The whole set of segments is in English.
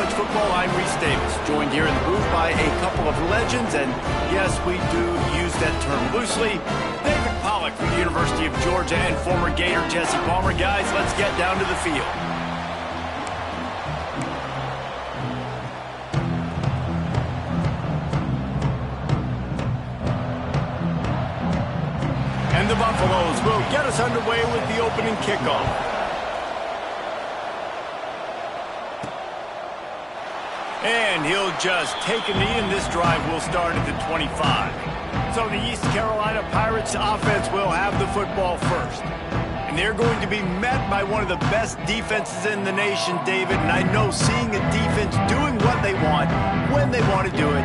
college football. I'm Reese Davis, joined here in the booth by a couple of legends, and yes, we do use that term loosely. David Pollack from the University of Georgia and former Gator Jesse Palmer. Guys, let's get down to the field. And the Buffaloes will get us underway with the opening kickoff. And he'll just take a knee, and this drive will start at the 25. So the East Carolina Pirates offense will have the football first. And they're going to be met by one of the best defenses in the nation, David. And I know seeing a defense doing what they want, when they want to do it,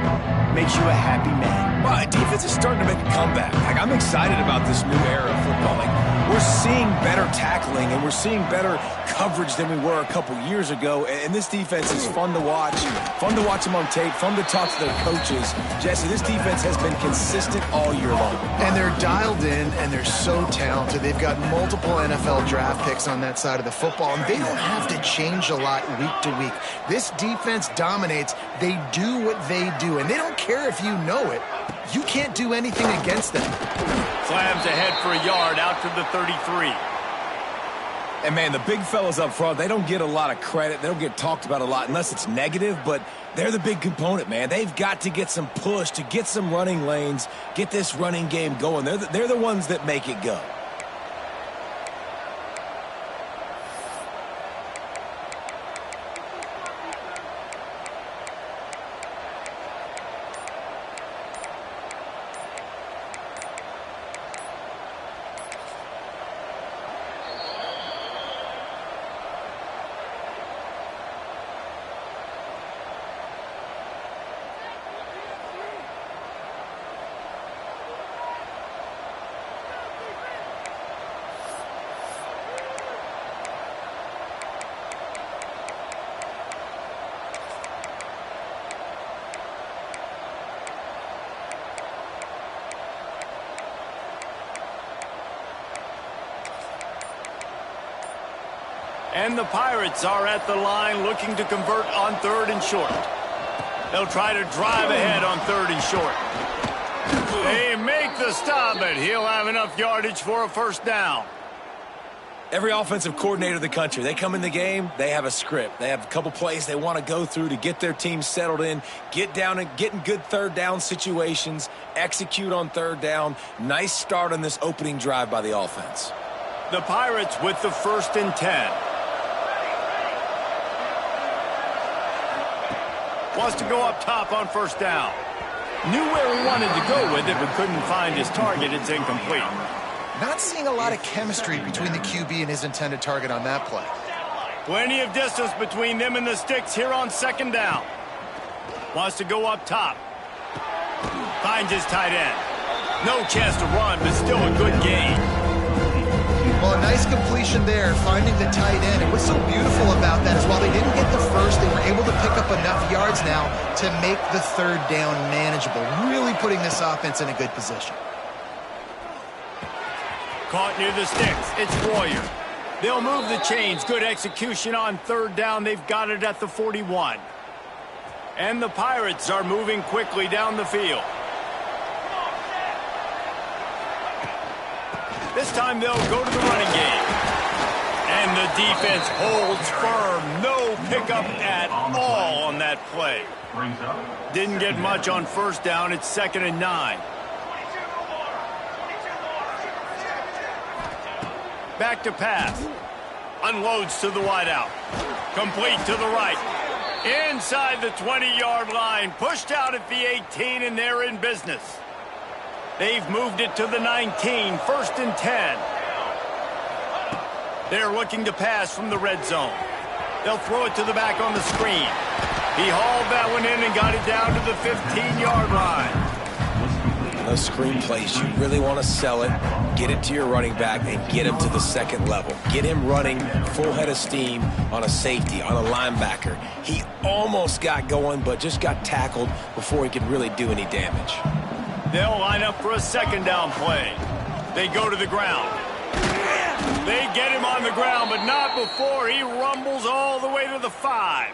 makes you a happy man. Well, defense is starting to make a comeback. Like, I'm excited about this new era of football. Like, we're seeing better tackling, and we're seeing better coverage than we were a couple years ago. And this defense is fun to watch them on tape, fun to talk to their coaches. Jesse, this defense has been consistent all year long. And they're dialed in, and they're so talented. They've got multiple NFL draft picks on that side of the football, and they don't have to change a lot week to week. This defense dominates. They do what they do, and they don't care if you know it. You can't do anything against them. Slams ahead for a yard out to the 33. And, man, the big fellas up front, they don't get a lot of credit. They don't get talked about a lot unless it's negative, but they're the big component, man. They've got to get some push, to get some running lanes, get this running game going. They're the ones that make it go. And the Pirates are at the line looking to convert on 3rd and short. They'll try to drive ahead on 3rd and short. They make the stop, but he'll have enough yardage for a first down. Every offensive coordinator in the country, they come in the game, they have a script. They have a couple plays they want to go through to get their team settled in, get down and get in good 3rd down situations, execute on 3rd down. Nice start on this opening drive by the offense. The Pirates with the 1st and 10. Wants to go up top on 1st down. Knew where he wanted to go with it, but couldn't find his target. It's incomplete. Not seeing a lot of chemistry between the QB and his intended target on that play. Plenty of distance between them and the sticks here on 2nd down. Wants to go up top. Finds his tight end. No chance to run, but still a good gain. Well, a nice completion there, finding the tight end. And what's so beautiful about that is while they didn't get the first, they were able to pick up enough yards now to make the 3rd down manageable, really putting this offense in a good position. Caught near the sticks. It's Royer. They'll move the chains. Good execution on 3rd down. They've got it at the 41. And the Pirates are moving quickly down the field. This time they'll go to the running game. And the defense holds firm. No pickup at all on that play. Didn't get much on 1st down. It's 2nd and 9. Back to pass. Unloads to the wideout. Complete to the right. Inside the 20-yard line. Pushed out at the 18, and they're in business. They've moved it to the 19, 1st and 10. They're looking to pass from the red zone. They'll throw it to the back on the screen. He hauled that one in and got it down to the 15-yard line. Those screen plays, you really want to sell it, get it to your running back, and get him to the 2nd level. Get him running full head of steam on a safety, on a linebacker. He almost got going, but just got tackled before he could really do any damage. They'll line up for a 2nd down play. They go to the ground. They get him on the ground, but not before he rumbles all the way to the 5.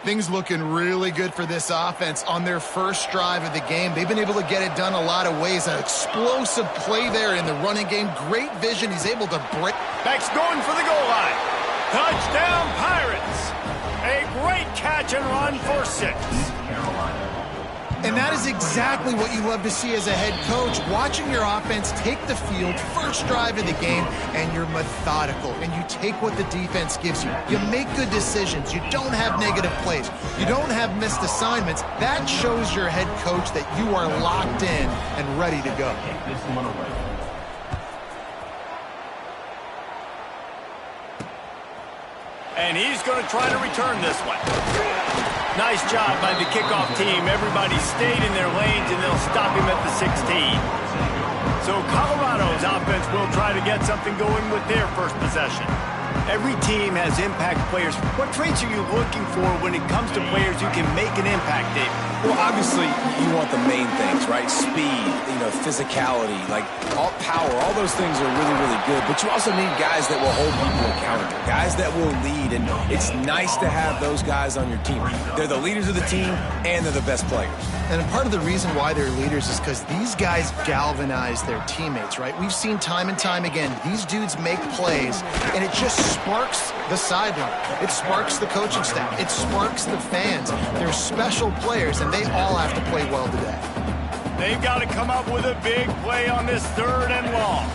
Things looking really good for this offense on their first drive of the game. They've been able to get it done a lot of ways. An explosive play there in the running game. Great vision. He's able to break. Beck's going for the goal line. Touchdown, Pirates. A great catch and run for 6. And that is exactly what you love to see as a head coach. Watching your offense take the field, first drive of the game, and you're methodical, and you take what the defense gives you. You make good decisions. You don't have negative plays. You don't have missed assignments. That shows your head coach that you are locked in and ready to go. And he's going to try to return this one. Nice job by the kickoff team. Everybody stayed in their lanes, and they'll stop him at the 16. So Colorado's offense will try to get something going with their first possession. Every team has impact players. What traits are you looking for when it comes to players who can make an impact, Dave? Well, obviously, you want the main things, right? Speed, physicality, like all power, all those things are really, really good. But you also need guys that will hold people accountable, guys that will lead. And it's nice to have those guys on your team. They're the leaders of the team, and they're the best players. And part of the reason why they're leaders is because these guys galvanize their teammates, right? We've seen time and time again, these dudes make plays, and it just sparks the sideline. It sparks the coaching staff. It sparks the fans. They're special players, and they all have to play well today. They've got to come up with a big play on this 3rd and long.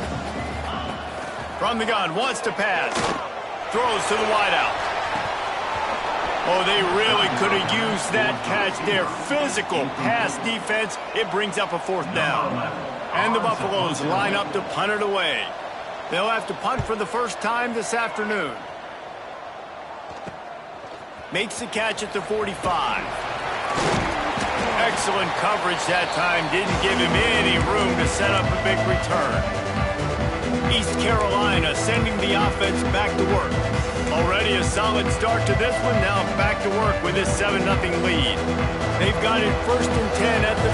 From the gun, wants to pass. Throws to the wideout. Oh, they really could have used that catch there. Physical pass defense. It brings up a 4th down. And the Buffaloes line up to punt it away. They'll have to punt for the first time this afternoon. Makes the catch at the 45. Excellent coverage that time. Didn't give him any room to set up a big return. East Carolina sending the offense back to work. Already a solid start to this one. Now back to work with this 7-0 lead. They've got it 1st and 10 at the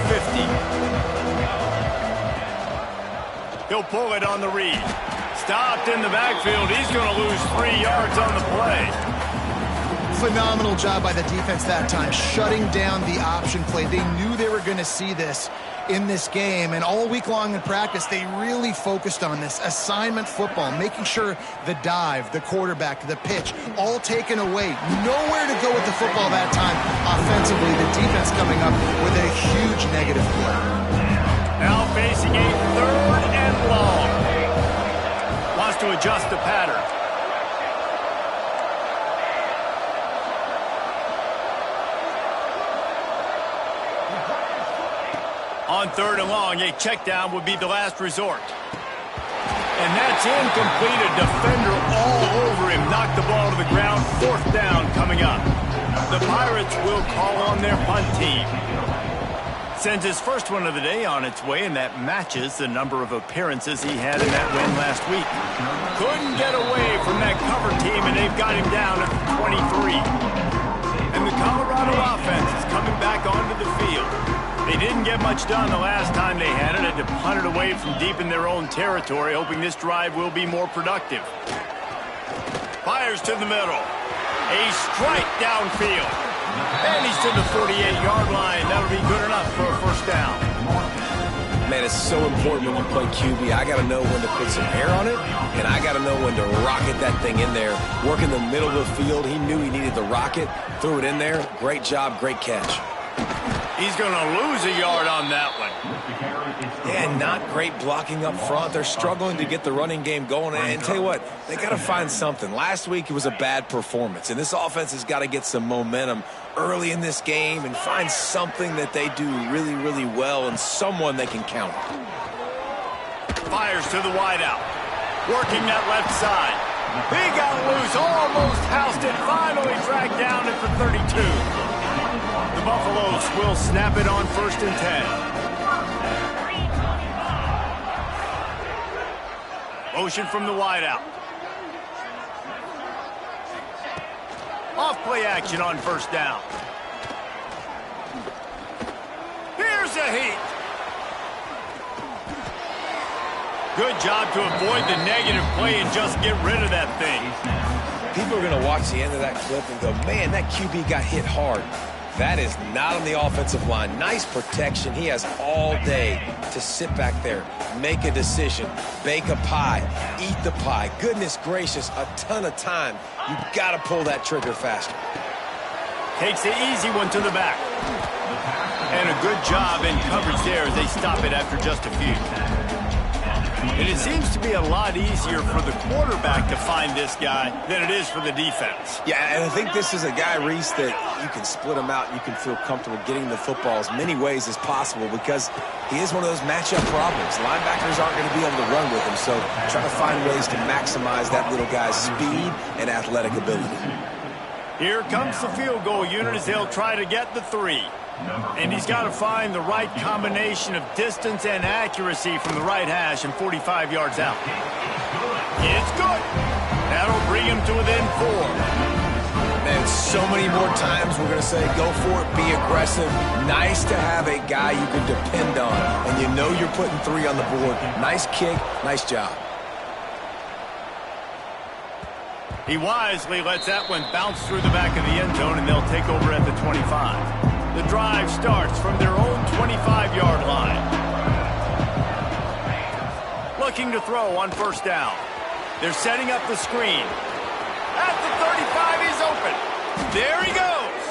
50. He'll pull it on the read. Stopped in the backfield. He's going to lose 3 yards on the play. Phenomenal job by the defense that time, shutting down the option play. They knew they were going to see this in this game, and all week long in practice, they really focused on this assignment football, making sure the dive, the quarterback, the pitch, all taken away. Nowhere to go with the football that time. Offensively, the defense coming up with a huge negative play. Now facing a 3rd and long. Wants to adjust the pattern. On 3rd and long, a check down would be the last resort. And that's incomplete. A defender all over him. Knocked the ball to the ground. 4th down coming up. The Pirates will call on their punt team. Sends his first one of the day on its way, and that matches the number of appearances he had in that win last week. Couldn't get away from that cover team, and they've got him down at the 23. And the Colorado offense is coming back onto the field. They didn't get much done the last time they had it. Had to punt it away from deep in their own territory, hoping this drive will be more productive. Fires to the middle. A strike downfield. And he's to the 48-yard line. That'll be good enough for a 1st down. Man, it's so important when you play QB. I got to know when to put some air on it, and I got to know when to rocket that thing in there. Work in the middle of the field. He knew he needed the rocket. Threw it in there. Great job, great catch. He's going to lose a yard on that one. Yeah, not great blocking up front. They're struggling to get the running game going. And tell you what, they got to find something. Last week it was a bad performance, and this offense has got to get some momentum early in this game and find something that they do really, really well and someone they can count. Fires to the wideout. Working that left side. He got loose, almost housed it, finally dragged down at the 32. The Buffaloes will snap it on 1st and 10. Motion from the wideout. Off play action on 1st down. Here's a heat. Good job to avoid the negative play and just get rid of that thing. People are going to watch the end of that clip and go, man, that QB got hit hard. That is not on the offensive line. Nice protection. He has all day to sit back there, make a decision, bake a pie, eat the pie. Goodness gracious, a ton of time. You've got to pull that trigger faster. Takes the easy one to the back. And a good job in coverage there as they stop it after just a few. And it seems to be a lot easier for the quarterback to find this guy than it is for the defense. Yeah, and I think this is a guy, Reese, that you can split him out and you can feel comfortable getting the football as many ways as possible because he is one of those matchup problems. Linebackers aren't going to be able to run with him, so try to find ways to maximize that little guy's speed and athletic ability. Here comes the field goal unit as they'll try to get the 3. And he's got to find the right combination of distance and accuracy from the right hash and 45 yards out. It's good. That'll bring him to within 4. Man, so many more times we're going to say, go for it, be aggressive. Nice to have a guy you can depend on, and you know you're putting 3 on the board. Nice kick, nice job. He wisely lets that one bounce through the back of the end zone, and they'll take over at the 25. The drive starts from their own 25-yard line. Looking to throw on first down. They're setting up the screen. At the 35, he's open. There he goes.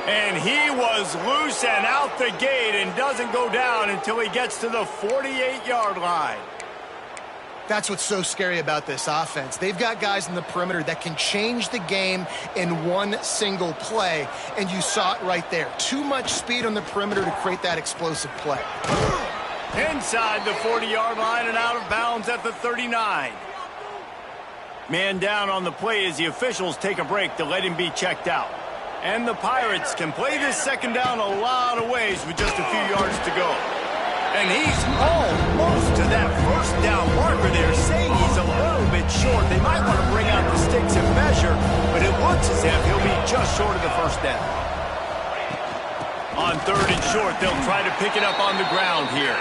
And he was loose and out the gate and doesn't go down until he gets to the 48-yard line. That's what's so scary about this offense. They've got guys in the perimeter that can change the game in one single play, and you saw it right there. Too much speed on the perimeter to create that explosive play. Inside the 40-yard line and out of bounds at the 39. Man down on the play as the officials take a break to let him be checked out. And the Pirates can play this second down a lot of ways with just a few yards to go. And he's almost to that first down marker there, saying he's a little bit short. They might want to bring out the sticks and measure, but it looks as if he'll be just short of the first down. On 3rd and short, they'll try to pick it up on the ground here.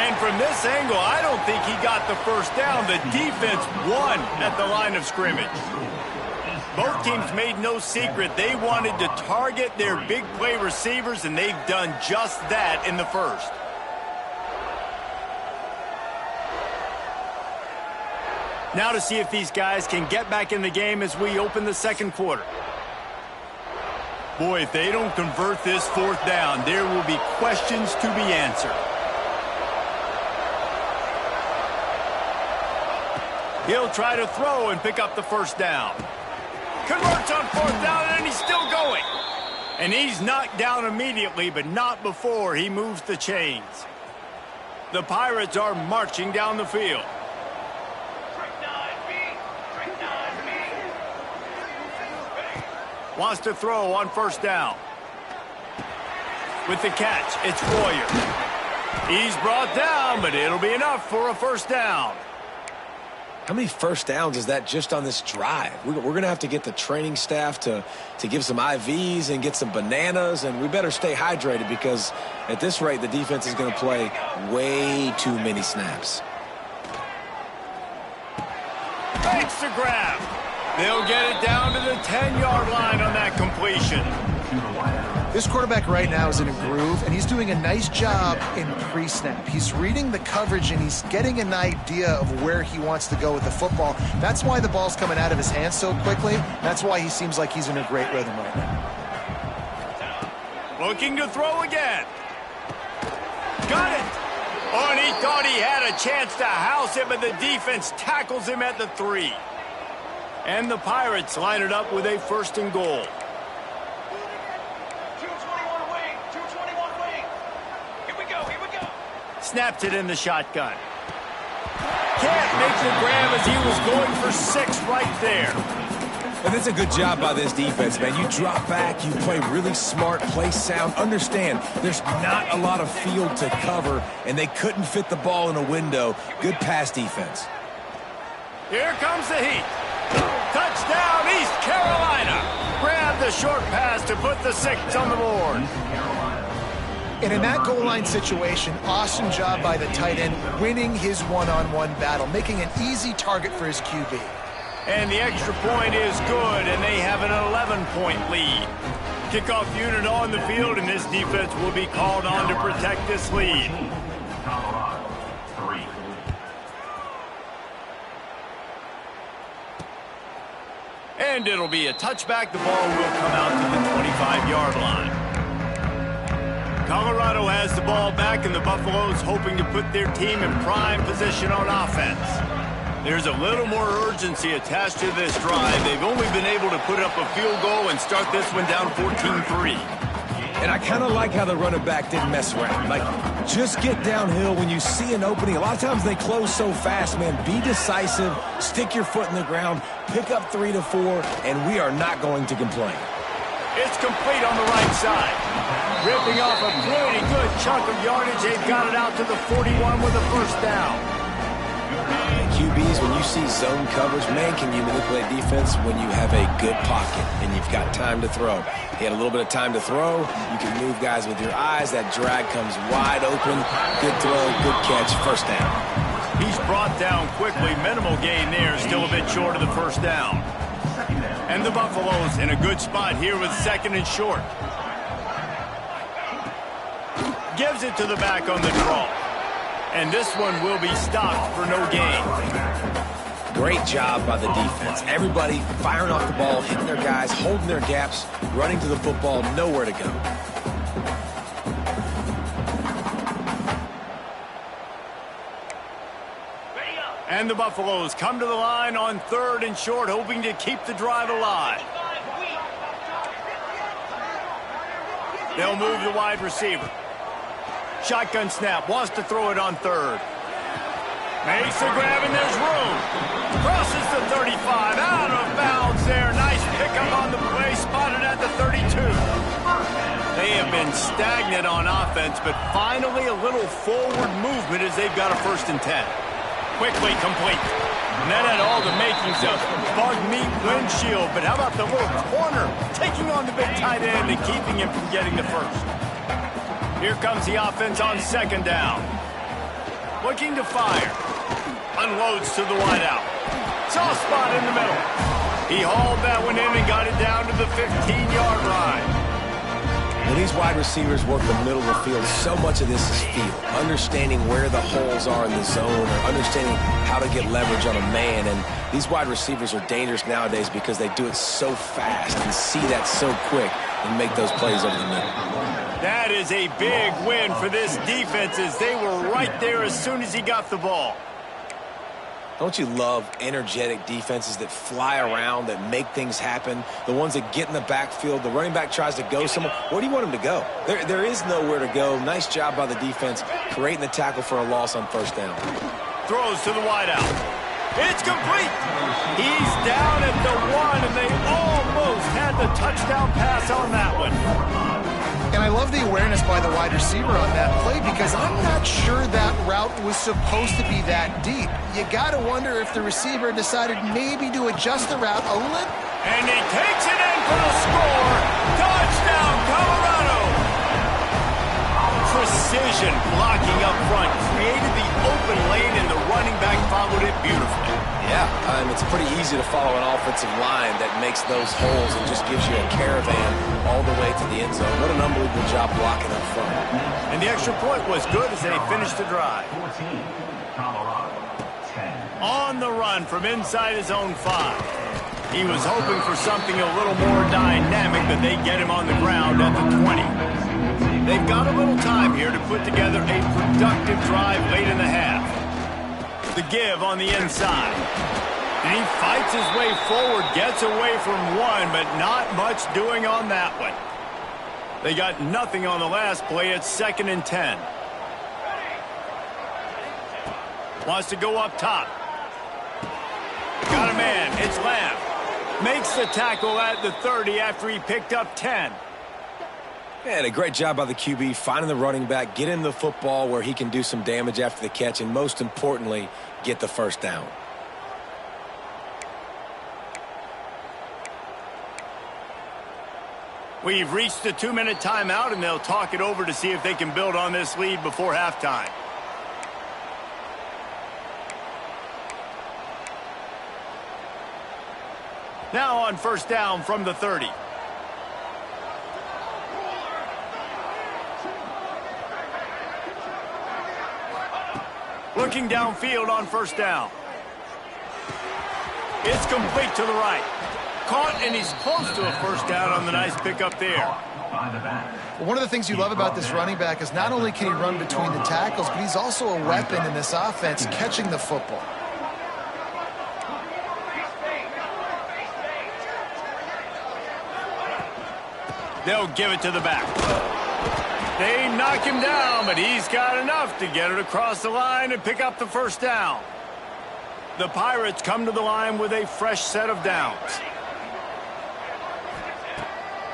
And from this angle, I don't think he got the first down. The defense won at the line of scrimmage. Both teams made no secret they wanted to target their big play receivers, and they've done just that in the first. Now to see if these guys can get back in the game as we open the second quarter. Boy, if they don't convert this 4th down, there will be questions to be answered. He'll try to throw and pick up the first down. Converts on 4th down, and he's still going. And he's knocked down immediately, but not before he moves the chains. The Pirates are marching down the field. Wants to throw on first down. With the catch, it's Royer. He's brought down, but it'll be enough for a first down. How many first downs is that just on this drive? We're going to have to get the training staff to give some IVs and get some bananas, and we better stay hydrated because at this rate, the defense is going to play way too many snaps. Thanks to grab. They'll get it down to the 10-yard line on that completion. This quarterback right now is in a groove, and he's doing a nice job in pre-snap. He's reading the coverage, and he's getting an idea of where he wants to go with the football. That's why the ball's coming out of his hands so quickly. That's why he seems like he's in a great rhythm right now. Looking to throw again. Got it. Oh, and he thought he had a chance to house it, but the defense tackles him at the 3. And the Pirates line it up with a 1st and goal. 221 wing, 221 wing. Here we go, here we go. Snapped it in the shotgun. Can't make the grab as he was going for 6 right there. And that's a good job by this defense, man. You drop back, you play really smart, play sound. Understand, there's not a lot of field to cover, and they couldn't fit the ball in a window. Good pass defense. Here comes the heat. Touchdown, East Carolina. Grab the short pass to put the 6 on the board. And in that goal line situation, awesome job by the tight end, winning his one-on-one battle, making an easy target for his QB. And the extra point is good, and they have an 11-point lead. Kickoff unit on the field, and this defense will be called on to protect this lead. And it'll be a touchback. The ball will come out to the 25-yard line. Colorado has the ball back, and the Buffaloes hoping to put their team in prime position on offense. There's a little more urgency attached to this drive. They've only been able to put up a field goal and start this one down 14-3. And I kind of like how the running back didn't mess around. Like, just get downhill when you see an opening. A lot of times they close so fast, man. Be decisive, stick your foot in the ground, pick up 3 to 4, and we are not going to complain. It's complete on the right side. Ripping off a pretty good chunk of yardage. They've got it out to the 41 with a first down. QBs, when you see zone coverage, man, can you manipulate defense when you have a good pocket and you've got time to throw. He had a little bit of time to throw. You can move guys with your eyes. That drag comes wide open. Good throw, good catch, first down. He's brought down quickly. Minimal gain there, still a bit short of the first down. And the Buffaloes in a good spot here with second and short. Gives it to the back on the draw. And this one will be stopped for no gain. Great job by the defense. Everybody firing off the ball, hitting their guys, holding their gaps, running to the football, nowhere to go. And the Buffaloes come to the line on third and short, hoping to keep the drive alive. They'll move the wide receiver. Shotgun snap, wants to throw it on third. Makes the grab, and there's room. Crosses the 35, out of bounds there. Nice pickup on the play, spotted at the 32. They have been stagnant on offense, but finally a little forward movement as they've got a 1st and 10. Quickly complete. And that had all the makings of bug meat windshield, but how about the little corner taking on the big tight end and keeping him from getting the first? Here comes the offense on second down. Looking to fire. Unloads to the wideout. Soft spot in the middle. He hauled that one in and got it down to the 15-yard line. When these wide receivers work the middle of the field, so much of this is feel. Understanding where the holes are in the zone, or understanding how to get leverage on a man. And these wide receivers are dangerous nowadays because they do it so fast and see that so quick and make those plays over the middle. That is a big win for this defense as they were right there as soon as he got the ball. Don't you love energetic defenses that fly around, that make things happen? The ones that get in the backfield, the running back tries to go somewhere. Where do you want him to go? There is nowhere to go. Nice job by the defense, creating the tackle for a loss on first down. Throws to the wideout. It's complete. He's down at the 1, and they almost had the touchdown pass on that one. And I love the awareness by the wide receiver on that play because I'm not sure that route was supposed to be that deep. You got to wonder if the receiver decided maybe to adjust the route a little. And he takes it in for the score. Touchdown, Colorado. Precision blocking up front. Created the open lane, and the running back followed it beautifully. Yeah, it's pretty easy to follow an offensive line that makes those holes and just gives you a caravan all the way to the end zone. What an unbelievable job blocking up front. And the extra point was good as they finished the drive. On the run from inside his own 5. He was hoping for something a little more dynamic, but they get him on the ground at the 20. They've got a little time here to put together a productive drive late in the half. The give on the inside. And he fights his way forward, gets away from one, but not much doing on that one. They got nothing on the last play. It's 2nd and 10. Wants to go up top. Got a man. It's Lamb. Makes the tackle at the 30 after he picked up 10. And a great job by the QB, finding the running back, get him the football where he can do some damage after the catch, and most importantly, get the first down. We've reached the 2-minute timeout, and they'll talk it over to see if they can build on this lead before halftime. Now on first down from the 30. Looking downfield on first down. It's complete to the right. Caught, and he's close to a first down on the nice pickup there. Well, one of the things you love about this running back is not only can he run between the tackles, but he's also a weapon in this offense catching the football. They'll give it to the back. They knock him down, but he's got enough to get it across the line and pick up the first down. The Pirates come to the line with a fresh set of downs.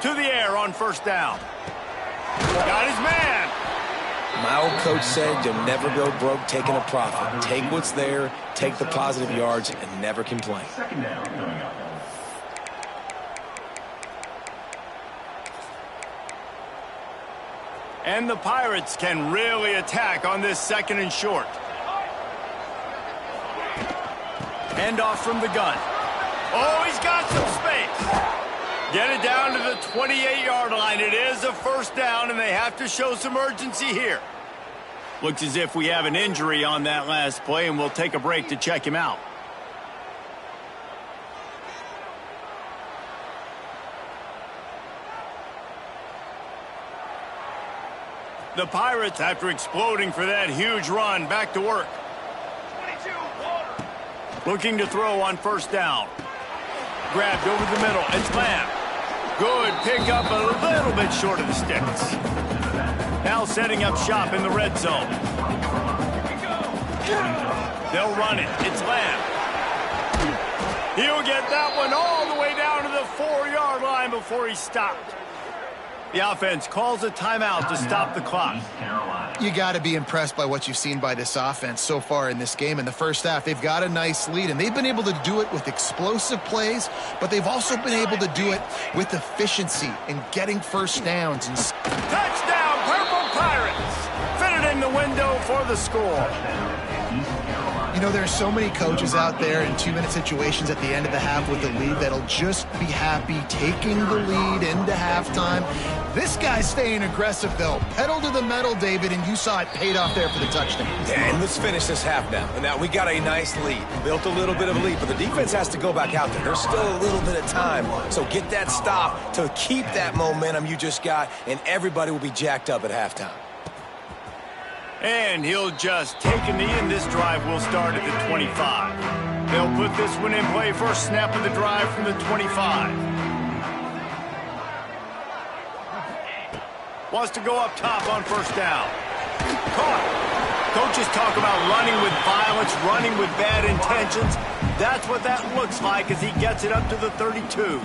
To the air on first down. Got his man. My old coach said you'll never go broke taking a profit. Take what's there, take the positive yards, and never complain. And the Pirates can really attack on this second and short. Hand off from the gun. Oh, he's got some space. Get it down to the 28-yard line. It is a first down, and they have to show some urgency here. Looks as if we have an injury on that last play, and we'll take a break to check him out. The Pirates, after exploding for that huge run, back to work. 22, Water. Looking to throw on first down. Grabbed over the middle. It's Lamb. Good pickup, a little bit short of the sticks. Now setting up shop in the red zone. They'll run it. It's Lamb. He'll get that one all the way down to the 4-yard line before he stopped. The offense calls a timeout to stop the clock. You got to be impressed by what you've seen by this offense so far in this game. In the first half, they've got a nice lead, and they've been able to do it with explosive plays, but they've also been able to do it with efficiency and getting first downs. And Touchdown, Purple Pirates! Fitted in the window for the score. you know, there's so many coaches out there in 2-minute situations at the end of the half with the lead that'll just be happy taking the lead into halftime. This guy's staying aggressive, though. Pedal to the metal, David, and you saw it paid off there for the touchdown. And let's finish this half now. And now we got a nice lead. Built a little bit of a lead, but the defense has to go back out there. There's still a little bit of time. So get that stop to keep that momentum you just got, and everybody will be jacked up at halftime. And he'll just take a knee, and this drive will start at the 25. They'll put this one in play. First snap of the drive from the 25. Wants to go up top on first down. Caught. Coaches talk about running with violence, running with bad intentions. That's what that looks like as he gets it up to the 32.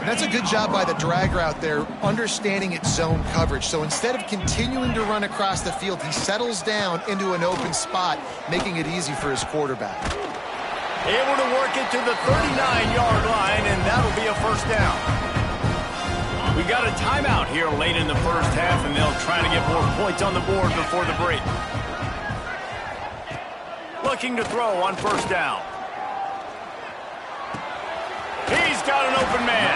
That's a good job by the drag route there, understanding its zone coverage. So instead of continuing to run across the field, he settles down into an open spot, making it easy for his quarterback. Able to work it to the 39-yard line, and that'll be a first down. We got a timeout here late in the first half, and they'll try to get more points on the board before the break. Looking to throw on first down. He's got an open man.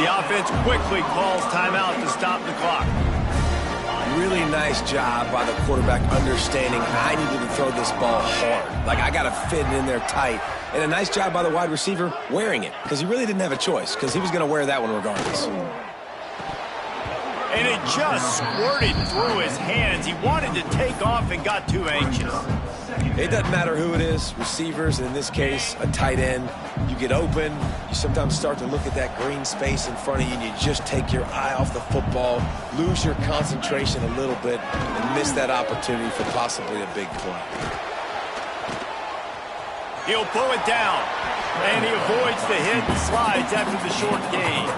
The offense quickly calls timeout to stop the clock. Really nice job by the quarterback understanding I needed to throw this ball hard. Like, I got to fit it in there tight. And a nice job by the wide receiver wearing it, because he really didn't have a choice, because he was going to wear that one regardless. And it just squirted through his hands. He wanted to take off and got too anxious. It doesn't matter who it is, receivers, in this case, a tight end. You get open, you sometimes start to look at that green space in front of you, and you just take your eye off the football, lose your concentration a little bit, and miss that opportunity for possibly a big play. He'll pull it down, and he avoids the hit and slides after the short gain.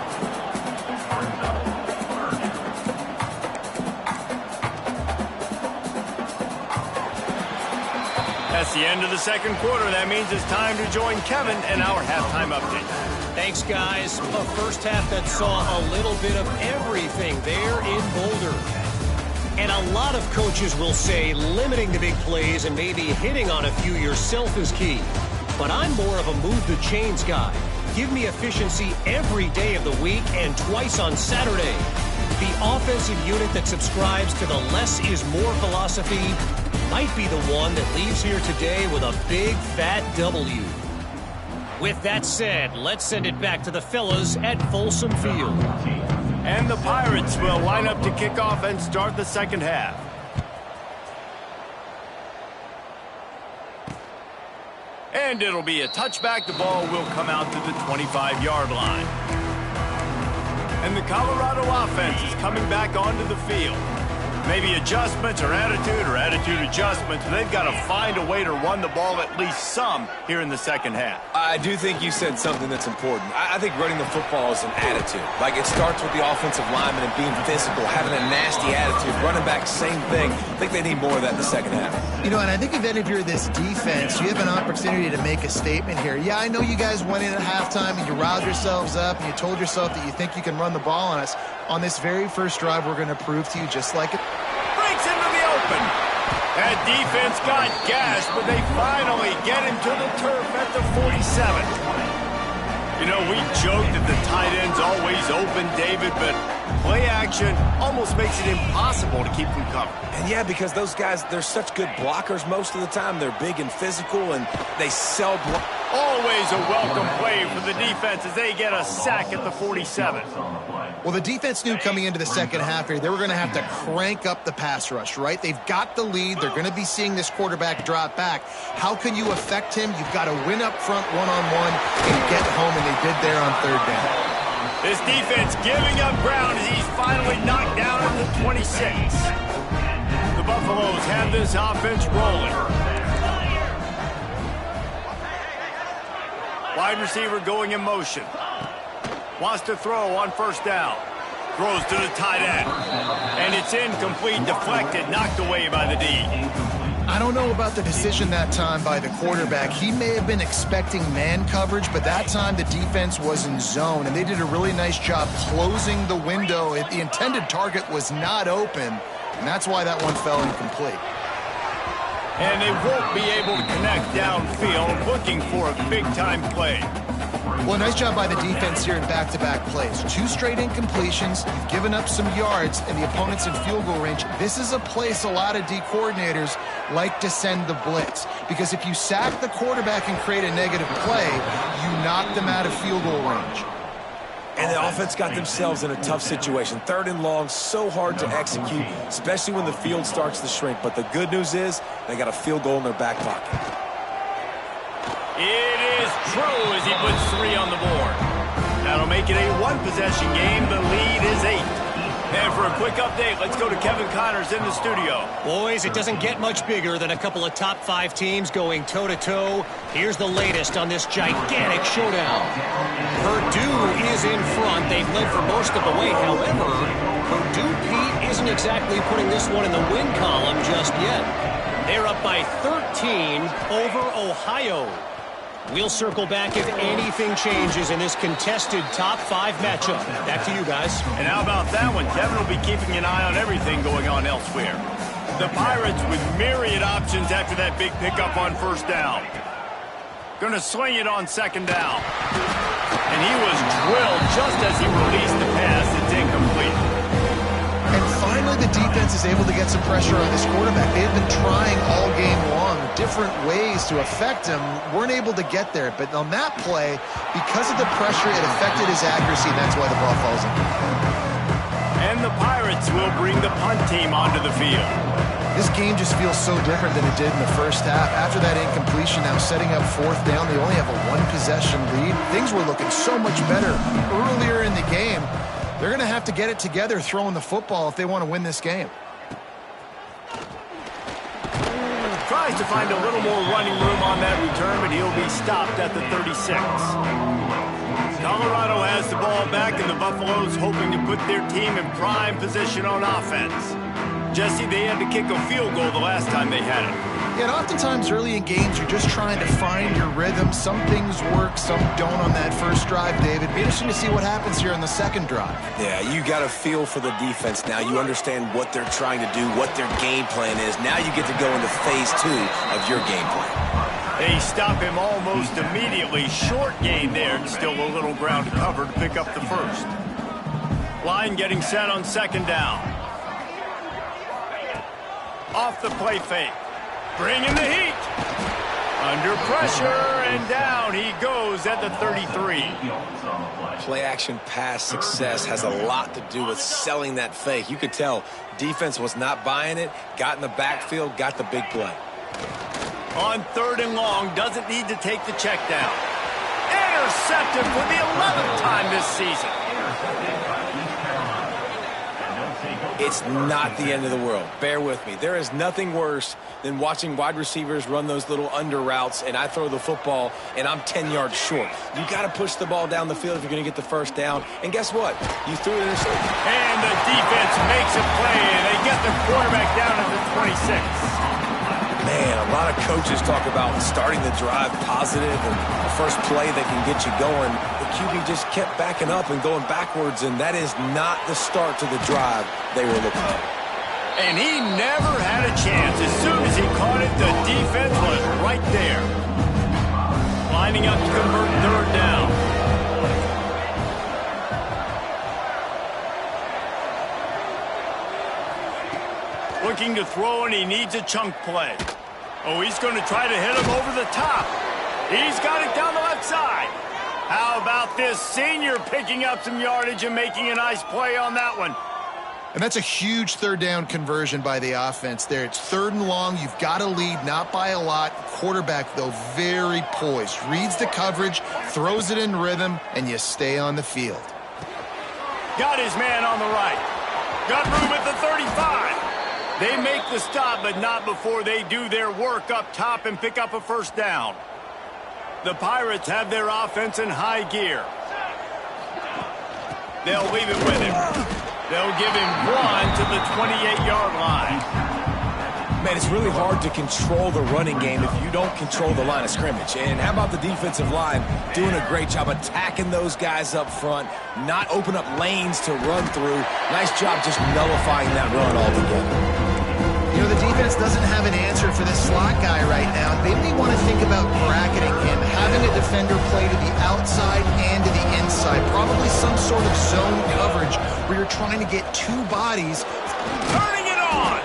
That's the end of the second quarter. That means it's time to join Kevin in our halftime update. Thanks, guys. A first half that saw a little bit of everything there in Boulder. And a lot of coaches will say limiting the big plays and maybe hitting on a few yourself is key. but I'm more of a move the chains guy. Give me efficiency every day of the week and twice on Saturday. The offensive unit that subscribes to the less is more philosophy might be the one that leaves here today with a big fat W. With that said, let's send it back to the fellas at Folsom Field. And the Pirates will line up to kick off and start the second half. And it'll be a touchback. The ball will come out to the 25-yard line. And the Colorado offense is coming back onto the field. Maybe adjustments or attitude adjustments. They've got to find a way to run the ball at least some here in the second half. I do think you said something that's important. I think running the football is an attitude. Like, it starts with the offensive lineman and being physical, having a nasty attitude. Running back, same thing. I think they need more of that in the second half. You know, and I think if you're this defense, you have an opportunity to make a statement here. Yeah, I know you guys went in at halftime and you riled yourselves up and you told yourself that you think you can run the ball on us. On this very first drive, we're going to prove to you just like it. Breaks into the open. That defense got gashed, but they finally get him to the turf at the 47. You know, we joked that the tight end's always open, David, but play action almost makes it impossible to keep them covered. And yeah, because those guys, they're such good blockers most of the time. They're big and physical, and they sell block. Always a welcome play for the defense as they get a sack at the 47. Well, the defense knew coming into the second half here, they were going to have to crank up the pass rush, right? They've got the lead. They're going to be seeing this quarterback drop back. How can you affect him? You've got to win up front one-on-one and get home, and they did there on third down. This defense giving up ground as he's finally knocked down at the 26. The Buffaloes have this offense rolling. Wide receiver going in motion. Wants to throw on first down. Throws to the tight end. And it's incomplete, deflected, knocked away by the D. I don't know about the decision that time by the quarterback. He may have been expecting man coverage, but that time the defense was in zone, and they did a really nice job closing the window. The intended target was not open, and that's why that one fell incomplete. And they won't be able to connect downfield, looking for a big-time play. Well, nice job by the defense here in back-to-back plays. 2 straight incompletions, you've given up some yards, and the opponent's in field goal range. This is a place a lot of D coordinators like to send the blitz, because if you sack the quarterback and create a negative play, you knock them out of field goal range. And the offense got themselves in a tough situation. Third and long, so hard to execute, especially when the field starts to shrink. But the good news is they got a field goal in their back pocket. It is true as he puts 3 on the board. That'll make it a 1-possession game. The lead is 8. And for a quick update, let's go to Kevin Connors in the studio. Boys, it doesn't get much bigger than a couple of top 5 teams going toe-to-toe. Here's the latest on this gigantic showdown. Purdue is in front. They've led for most of the way. However, Purdue, Pete, isn't exactly putting this one in the win column just yet. They're up by 13 over Ohio. We'll circle back if anything changes in this contested top 5 matchup. Back to you guys. And how about that one? Kevin will be keeping an eye on everything going on elsewhere. The Pirates with myriad options after that big pickup on first down. Going to swing it on second down. And he was drilled just as he released the pass. It's incomplete. And finally, the defense is able to get some pressure on this quarterback. They have been trying all game long different ways to affect him. Weren't able to get there. But on that play, because of the pressure, it affected his accuracy. That's why the ball falls in. And the Pirates will bring the punt team onto the field. This game just feels so different than it did in the first half. After that incompletion, now setting up fourth down, they only have a 1-possession lead. Things were looking so much better earlier in the game. They're going to have to get it together throwing the football if they want to win this game. Tries to find a little more running room on that return, but he'll be stopped at the 36. Colorado has the ball back, and the Buffaloes hoping to put their team in prime position on offense. Jesse, they had to kick a field goal the last time they had it. Yeah, and oftentimes early in games, you're just trying to find your rhythm. Some things work, some don't on that first drive, David. Be interesting to see what happens here on the second drive. Yeah, you got a feel for the defense now. You understand what they're trying to do, what their game plan is. Now you get to go into phase 2 of your game plan. They stop him almost immediately. Short gain there, and still a little ground to cover to pick up the first. Line getting set on second down. Off the play fake. Bringing the heat. Under pressure, and down he goes at the 33. Play action pass success has a lot to do with selling that fake. You could tell defense was not buying it, got in the backfield, got the big play. On third and long, doesn't need to take the check down. Intercepted for the 11th time this season. It's not the end of the world. Bear with me. There is nothing worse than watching wide receivers run those little under routes, and I throw the football, and I'm 10 yards short. You got to push the ball down the field if you're going to get the first down. And guess what? You threw it intercepted. And the defense makes a play, and they get the quarterback down at the 26. Man, a lot of coaches talk about starting the drive positive and the first play that can get you going. The QB just kept backing up and going backwards, and that is not the start to the drive they were looking for. And he never had a chance. As soon as he caught it, the defense was right there. Lining up to convert third down. Looking to throw, and he needs a chunk play. Oh, he's going to try to hit him over the top. He's got it down the left side. How about this senior picking up some yardage and making a nice play on that one? And that's a huge third down conversion by the offense there. It's third and long. You've got to lead, not by a lot. Quarterback, though, very poised. Reads the coverage, throws it in rhythm, and you stay on the field. Got his man on the right. Got room at the 35. They make the stop, but not before they do their work up top and pick up a first down. The Pirates have their offense in high gear. They'll leave it with him. They'll give him one to the 28-yard line. Man, it's really hard to control the running game if you don't control the line of scrimmage. And how about the defensive line doing a great job attacking those guys up front, not open up lanes to run through. Nice job just nullifying that run altogether. You know, the defense doesn't have an answer for this slot guy right now. They may want to think about bracketing him, having a defender play to the outside and to the inside. Probably some sort of zone coverage where you're trying to get two bodies. Turning it on!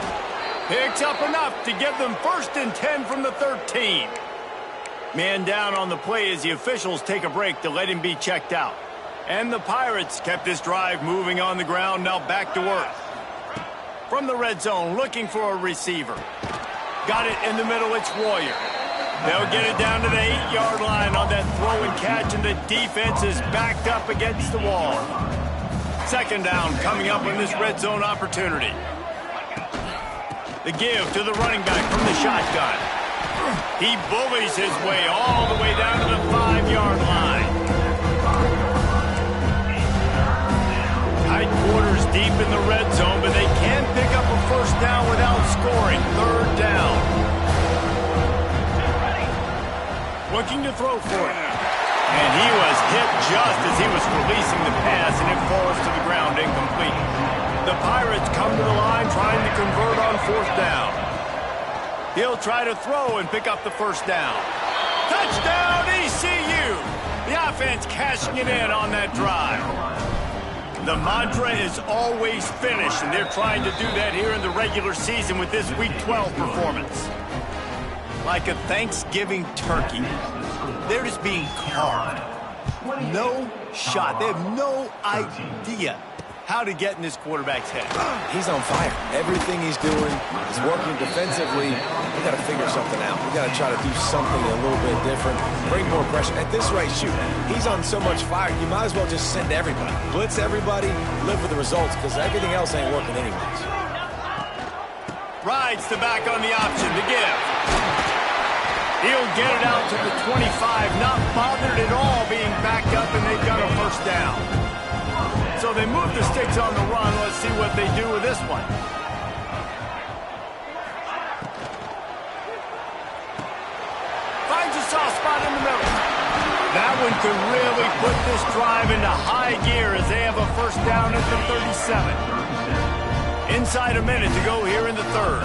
Picks up enough to give them 1st and 10 from the 13. Man down on the play as the officials take a break to let him be checked out. And the Pirates kept this drive moving on the ground, now back to work. From the red zone, looking for a receiver. Got it in the middle, it's Warrior. They'll get it down to the 8-yard line on that throw and catch, and the defense is backed up against the wall. Second down coming up on this red zone opportunity. The give to the running back from the shotgun. He bullies his way all the way down to the 5-yard line. Tight quarters deep in the red zone, but they can pick up a first down without scoring. Third down. Looking to throw for it. And he was hit just as he was releasing the pass, and it falls to the ground incomplete. The Pirates come to the line trying to convert on fourth down. He'll try to throw and pick up the first down. Touchdown, ECU! The offense cashing it in on that drive. The mantra is always finish, and they're trying to do that here in the regular season with this Week 12 performance. Like a Thanksgiving turkey, they're just being carved. No shot. They have no idea how to get in this quarterback's head. He's on fire. Everything he's doing is working defensively. We got to figure something out. We got to try to do something a little bit different. Bring more pressure. At this rate, shoot, he's on so much fire, you might as well just send everybody. Blitz everybody, live with the results, because everything else ain't working anyways. Rides the back on the option to give. He'll get it out to the 25, not bothered at all being backed up, and they've got a first down. So they move the sticks on the run. Let's see what they do with this one. Finds a soft spot in the middle. That one could really put this drive into high gear as they have a first down at the 37. Inside a minute to go here in the third.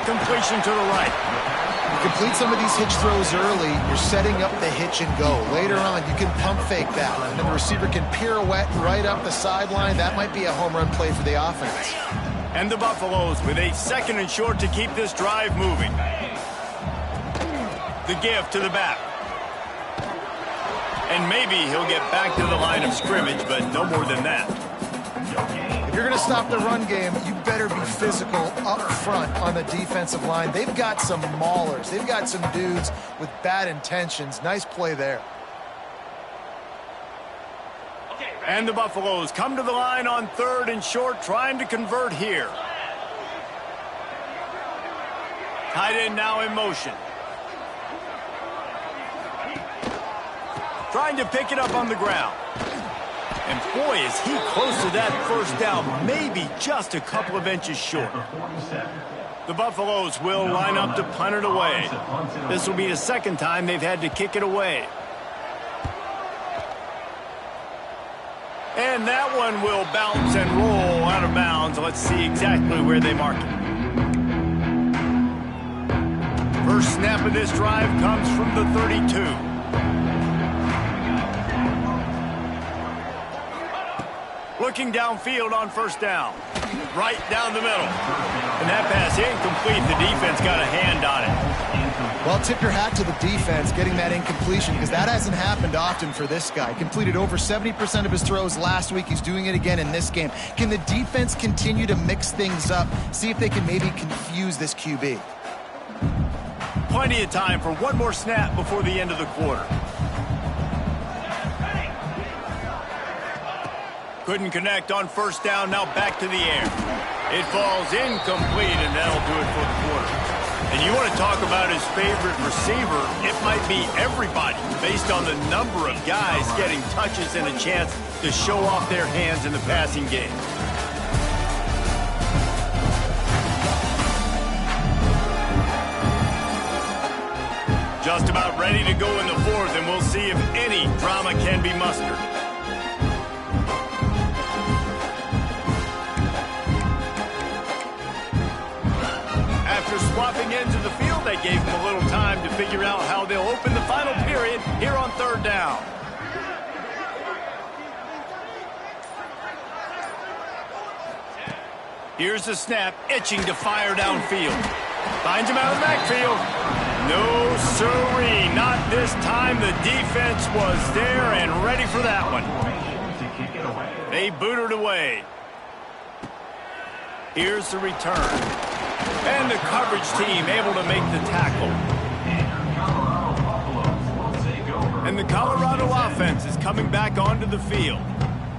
completion to the right. You complete some of these hitch throws early, you're setting up the hitch and go. Later on, you can pump fake that, and the receiver can pirouette right up the sideline. That might be a home run play for the offense. And the Buffaloes with a 2nd and short to keep this drive moving. The give to the back. And maybe he'll get back to the line of scrimmage, but no more than that. If you're going to stop the run game, you better be physical up front on the defensive line. They've got some maulers. They've got some dudes with bad intentions. Nice play there. And the Buffaloes come to the line on 3rd and short, trying to convert here. Tight end now in motion. Trying to pick it up on the ground. And boy, is he close to that first down, maybe just a couple of inches short. The Buffaloes will line up to punt it away. This will be the 2nd time they've had to kick it away. And that one will bounce and roll out of bounds. Let's see exactly where they mark it. First snap of this drive comes from the 32. Looking downfield on 1st down. Right down the middle. And that pass incomplete. The defense got a hand on it. Well, tip your hat to the defense getting that incompletion, because that hasn't happened often for this guy. Completed over 70% of his throws last week. He's doing it again in this game. Can the defense continue to mix things up? See if they can maybe confuse this QB. Plenty of time for one more snap before the end of the quarter. Couldn't connect on 1st down, now back to the air. It falls incomplete, and that'll do it for the quarter. And you want to talk about his favorite receiver, it might be everybody, based on the number of guys getting touches and a chance to show off their hands in the passing game. Just about ready to go in the 4th, and we'll see if any drama can be mustered. After swapping ends of the field, they gave him a little time to figure out how they'll open the final period here on 3rd down. Here's the snap, itching to fire downfield. Finds him out of the backfield. No, sirree, not this time. The defense was there and ready for that one. They booted away. Here's the return. And the coverage team able to make the tackle. And the Colorado offense is coming back onto the field.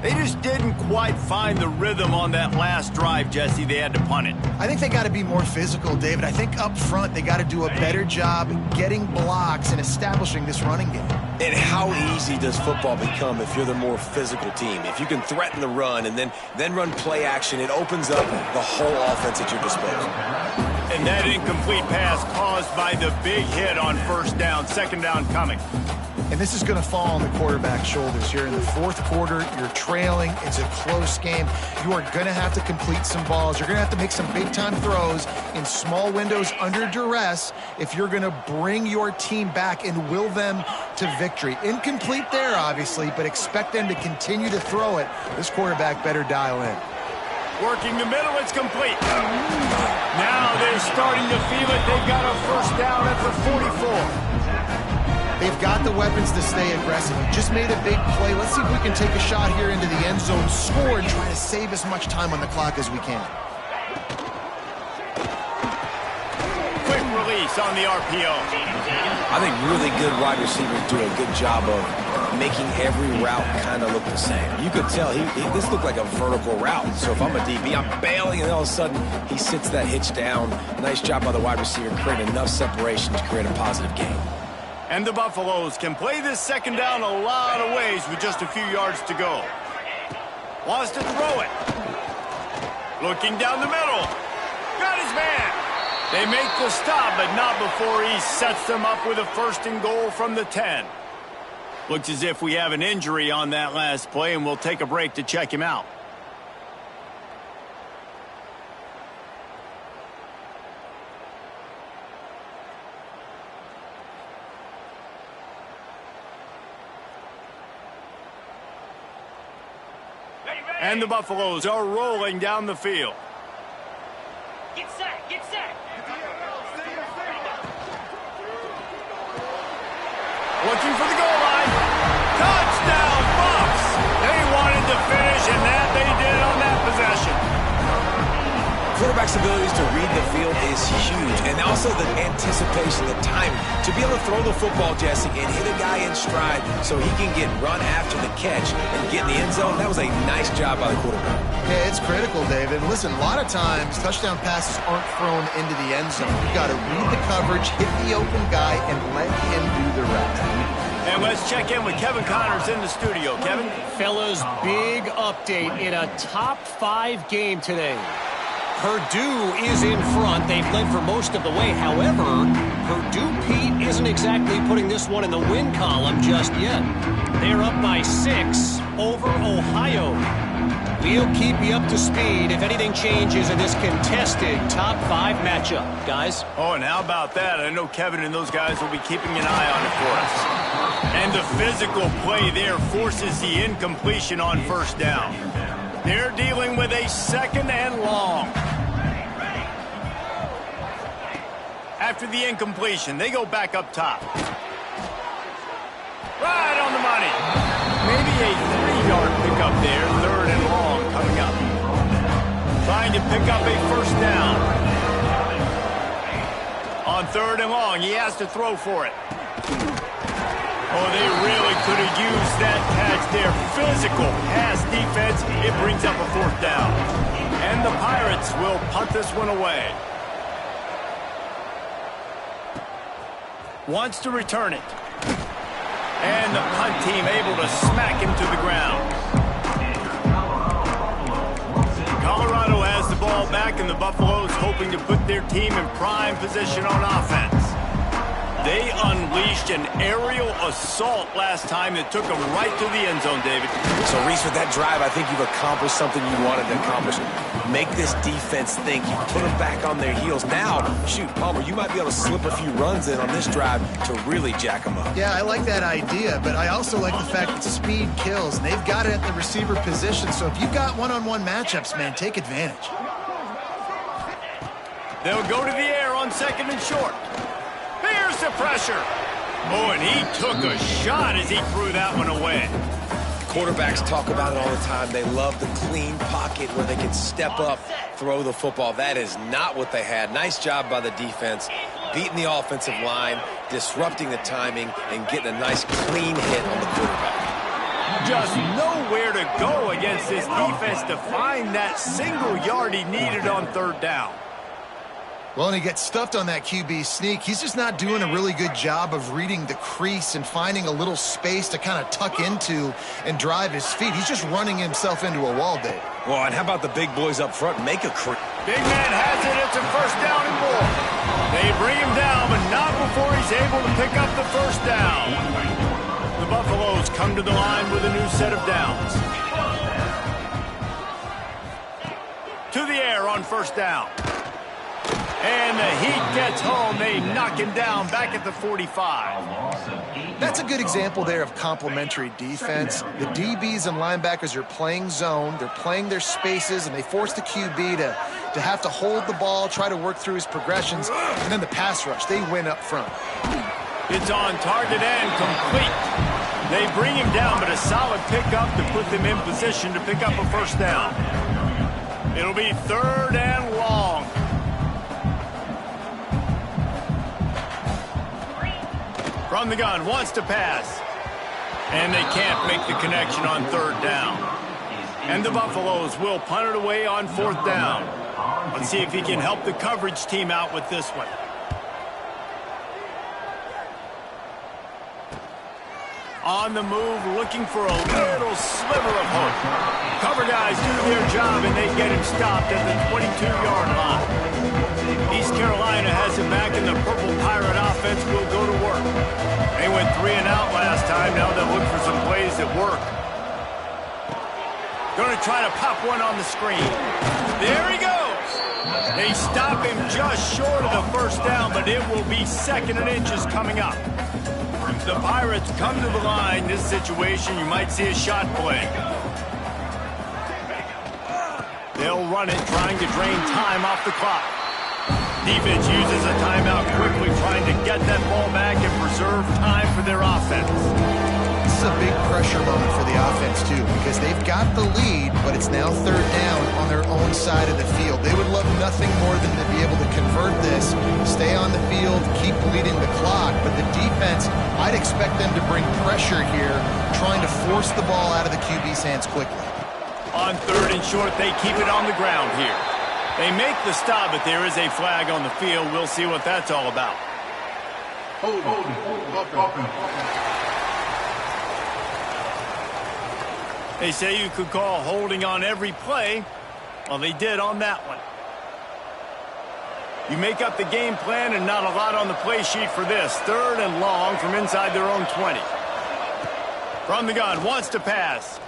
They just didn't quite find the rhythm on that last drive, Jesse. They had to punt it. I think they got to be more physical, David. I think up front they got to do a better job getting blocks and establishing this running game. And how easy does football become if you're the more physical team? If you can threaten the run and then run play action, it opens up the whole offense at your disposal. And that incomplete pass caused by the big hit on 1st down, 2nd down coming. And this is going to fall on the quarterback's shoulders here in the 4th quarter. You're trailing. It's a close game. You are going to have to complete some balls. You're going to have to make some big-time throws in small windows under duress if you're going to bring your team back and will them to victory. Incomplete there, obviously, but expect them to continue to throw it. This quarterback better dial in. Working the middle, it's complete. Now they're starting to feel it. They've got a 1st down at the 44. They've got the weapons to stay aggressive. He just made a big play. Let's see if we can take a shot here into the end zone, score, and try to save as much time on the clock as we can. Quick release on the RPO. I think really good wide receivers do a good job of making every route kind of look the same. You could tell this looked like a vertical route. So if I'm a DB, I'm bailing, and all of a sudden he sits that hitch down. Nice job by the wide receiver, create enough separation to create a positive gain. And the Buffaloes can play this 2nd down a lot of ways with just a few yards to go. Wants to throw it. Looking down the middle. Got his man. They make the stop, but not before he sets them up with a 1st and goal from the 10. Looks as if we have an injury on that last play, and we'll take a break to check him out. And the Buffaloes are rolling down the field. Get set, get set. Looking for the goal line. Touchdown, Bucs! They wanted to finish, and that they did on that possession. Quarterback's abilities to read the field is huge, and also the anticipation, the timing. To be able to throw the football, Jesse, and hit a guy in stride so he can get run after the catch and get in the end zone, that was a nice job by the quarterback. Yeah, it's critical, David. Listen, a lot of times touchdown passes aren't thrown into the end zone. You've got to read the coverage, hit the open guy, and let him do the rest. And let's check in with Kevin Connors in the studio. Kevin? Fellas, big update in a top 5 game today. Purdue is in front. They've led for most of the way. However, Purdue, Pete, isn't exactly putting this one in the win column just yet. They're up by 6 over Ohio. We'll keep you up to speed if anything changes in this contested top 5 matchup. Guys? Oh, and how about that? I know Kevin and those guys will be keeping an eye on it for us. And the physical play there forces the incompletion on first down. They're dealing with a 2nd and long. After the incompletion, they go back up top. Right on the money. Maybe a 3-yard pickup there. 3rd and long coming up. Trying to pick up a first down. On 3rd and long, he has to throw for it. Oh, they really could have used that catch there. Physical pass defense. It brings up a 4th down. And the Pirates will punt this one away. Wants to return it. And the punt team able to smack him to the ground. Colorado has the ball back, and the Buffaloes hoping to put their team in prime position on offense. They unleashed an aerial assault last time that took them right to the end zone, David. So, Reese, with that drive, I think you've accomplished something you wanted to accomplish. Make this defense think. You put them back on their heels. Now, shoot, Palmer, you might be able to slip a few runs in on this drive to really jack them up. Yeah, I like that idea, but I also like the fact that speed kills, and they've got it at the receiver position. So if you've got one-on-one matchups, man, take advantage. They'll go to the air on 2nd and short. Here's the pressure. Oh, and he took a shot as he threw that one away. Quarterbacks talk about it all the time. They love the clean pocket where they can step up, throw the football. That is not what they had. Nice job by the defense, beating the offensive line, disrupting the timing, and getting a nice clean hit on the quarterback. Just nowhere to go against this defense to find that single yard he needed on 3rd down. Well, and he gets stuffed on that QB sneak. He's just not doing a really good job of reading the crease and finding a little space to kind of tuck into and drive his feet. He's just running himself into a wall, Dave. Well, and how about the big boys up front? Make a crease. Big man has it. It's a 1st down and more. They bring him down, but not before he's able to pick up the 1st down. The Buffaloes come to the line with a new set of downs. To the air on 1st down. And the Heat gets home. They knock him down back at the 45. That's a good example there of complementary defense. The DBs and linebackers are playing zone. They're playing their spaces, and they force the QB to have to hold the ball, try to work through his progressions, and then the pass rush. They win up front. It's on target and complete. They bring him down, but a solid pickup to put them in position to pick up a 1st down. It'll be 3rd and long. From the gun, wants to pass. And they can't make the connection on 3rd down. And the Buffaloes will punt it away on 4th down. Let's see if he can help the coverage team out with this one. On the move, looking for a little sliver of hope. Cover guys do their job, and they get him stopped at the 22-yard line. East Carolina has him back, and the Purple Pirate offense will go to work. They went 3 and out last time. Now they'll look for some plays that work. Going to try to pop one on the screen. There he goes. They stop him just short of the 1st down, but it will be 2nd and inches coming up. The Pirates come to the line. This situation, you might see a shot play. They'll run it, trying to drain time off the clock. Defense uses a timeout quickly, trying to get that ball back and preserve time for their offense. This is a big pressure moment for the offense, too, because they've got the lead, but it's now third down on their own side of the field. They would love nothing more than to be able to convert this, stay on the field, keep bleeding the clock, but the defense, I'd expect them to bring pressure here, trying to force the ball out of the QB's hands quickly. On third and short, they keep it on the ground here. They make the stop, but there is a flag on the field. We'll see what that's all about. They say you could call holding on every play. Well, they did on that one. You make up the game plan and not a lot on the play sheet for this. Third and long from inside their own 20. From the gun, wants to pass.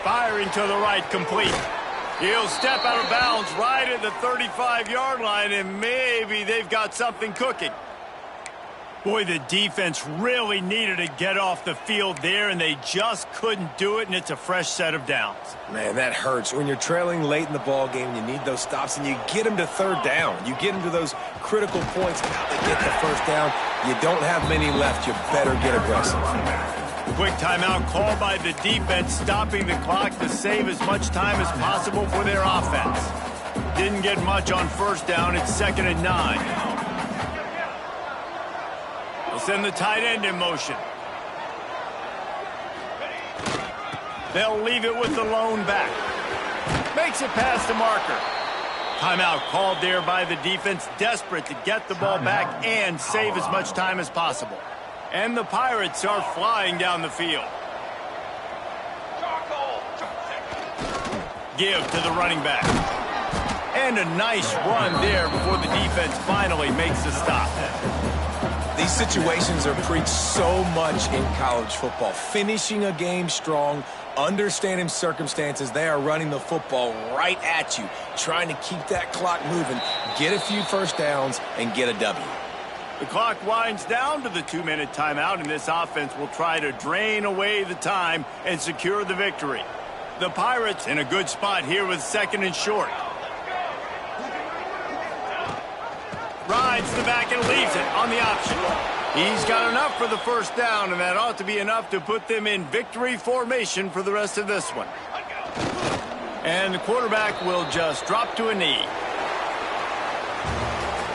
Firing to the right, complete. He'll step out of bounds right at the 35-yard line, and maybe they've got something cooking. Boy, the defense really needed to get off the field there, and they just couldn't do it, and it's a fresh set of downs. Man, that hurts. When you're trailing late in the ball game, you need those stops, and you get them to third down. You get them to those critical points. Now they get the first down. You don't have many left. You better get aggressive. Quick timeout called by the defense, stopping the clock to save as much time as possible for their offense. Didn't get much on first down. It's 2nd and 9. They'll send the tight end in motion. They'll leave it with the lone back. Makes it past the marker. Timeout called there by the defense, desperate to get the ball back and save as much time as possible. And the Pirates are flying down the field. Give to the running back. And a nice run there before the defense finally makes the stop. These situations are preached so much in college football. Finishing a game strong, understanding circumstances. They are running the football right at you, trying to keep that clock moving, get a few first downs, and get a W. The clock winds down to the 2-minute timeout, and this offense will try to drain away the time and secure the victory. The Pirates in a good spot here with 2nd and short. Rides the back and leaves it on the option. He's got enough for the first down, and that ought to be enough to put them in victory formation for the rest of this one. And the quarterback will just drop to a knee.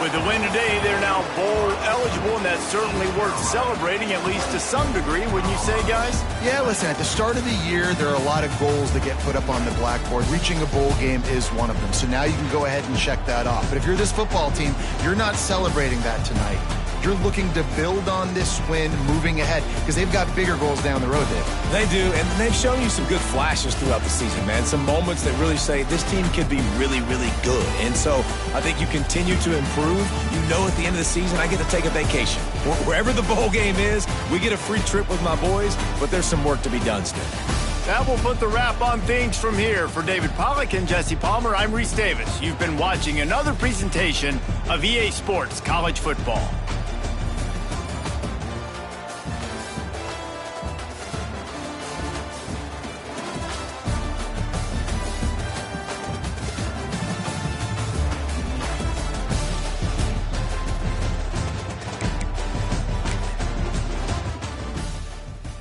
With the win today, they're now bowl eligible, and that's certainly worth celebrating, at least to some degree, wouldn't you say, guys? Yeah, listen, at the start of the year, there are a lot of goals that get put up on the blackboard. Reaching a bowl game is one of them, so now you can go ahead and check that off. But if you're this football team, you're not celebrating that tonight. You're looking to build on this win moving ahead because they've got bigger goals down the road, Dave. They do, and they've shown you some good flashes throughout the season, man. Some moments that really say this team could be really, really good. And so I think you continue to improve. You know at the end of the season, I get to take a vacation. Wherever the bowl game is, we get a free trip with my boys, but there's some work to be done still. That will put the wrap on things from here. For David Pollack and Jesse Palmer, I'm Reese Davis. You've been watching another presentation of EA Sports College Football.